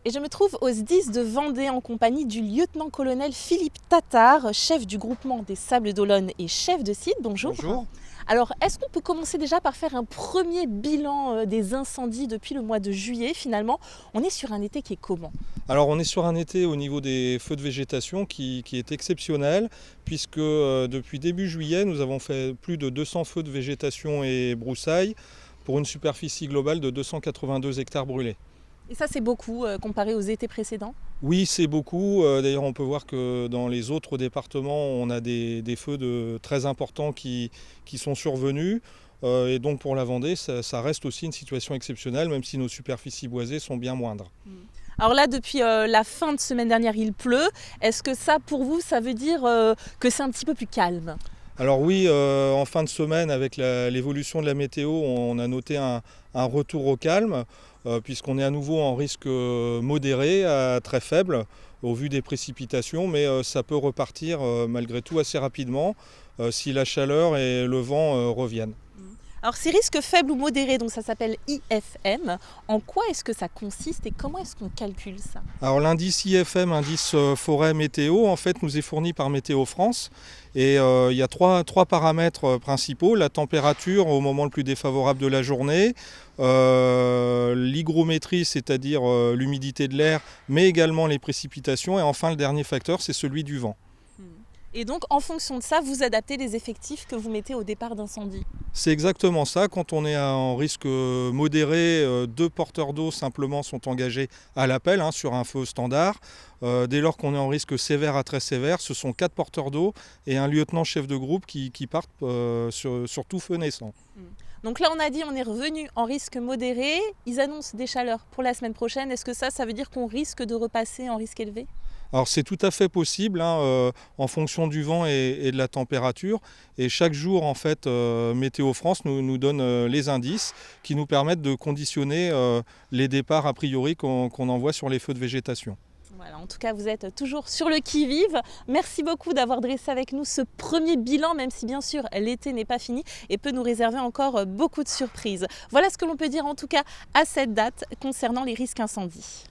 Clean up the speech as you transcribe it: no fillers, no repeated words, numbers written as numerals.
Et je me trouve au SDIS de Vendée en compagnie du lieutenant-colonel Philippe Tatard, chef du groupement des Sables d'Olonne et chef de site. Bonjour. Bonjour. Alors, est-ce qu'on peut commencer déjà par faire un premier bilan des incendies depuis le mois de juillet finalement? On est sur un été qui est comment? Alors on est sur un été au niveau des feux de végétation qui est exceptionnel puisque depuis début juillet nous avons fait plus de 200 feux de végétation et broussailles pour une superficie globale de 282 hectares brûlés. Et ça c'est beaucoup comparé aux étés précédents? Oui, c'est beaucoup. D'ailleurs on peut voir que dans les autres départements on a des feux très importants qui sont survenus. Et donc pour la Vendée ça reste aussi une situation exceptionnelle même si nos superficies boisées sont bien moindres. Alors là, depuis la fin de semaine dernière, il pleut. Est-ce que ça, pour vous, ça veut dire que c'est un petit peu plus calme? Alors oui, en fin de semaine, avec l'évolution de la météo, on a noté un retour au calme, puisqu'on est à nouveau en risque modéré à très faible au vu des précipitations, mais ça peut repartir malgré tout assez rapidement si la chaleur et le vent reviennent. Alors ces risques faibles ou modérés, donc ça s'appelle IFM, en quoi est-ce que ça consiste et comment est-ce qu'on calcule ça? Alors l'indice IFM, indice forêt météo, en fait nous est fourni par Météo France et il y a trois paramètres principaux: la température au moment le plus défavorable de la journée, l'hygrométrie, c'est-à-dire l'humidité de l'air, mais également les précipitations, et enfin le dernier facteur, c'est celui du vent. Et donc en fonction de ça, vous adaptez les effectifs que vous mettez au départ d'incendie? C'est exactement ça. Quand on est en risque modéré, 2 porteurs d'eau simplement sont engagés à l'appel sur un feu standard. Dès lors qu'on est en risque sévère à très sévère, ce sont 4 porteurs d'eau et un lieutenant chef de groupe qui partent sur tout feu naissant. Donc là, on a dit on est revenu en risque modéré. Ils annoncent des chaleurs pour la semaine prochaine. Est-ce que ça veut dire qu'on risque de repasser en risque élevé? Alors c'est tout à fait possible en fonction du vent et de la température. Et chaque jour, en fait, Météo France nous donne les indices qui nous permettent de conditionner les départs a priori qu'on envoie sur les feux de végétation. Voilà, en tout cas, vous êtes toujours sur le qui-vive. Merci beaucoup d'avoir dressé avec nous ce premier bilan, même si bien sûr l'été n'est pas fini et peut nous réserver encore beaucoup de surprises. Voilà ce que l'on peut dire en tout cas à cette date concernant les risques incendies.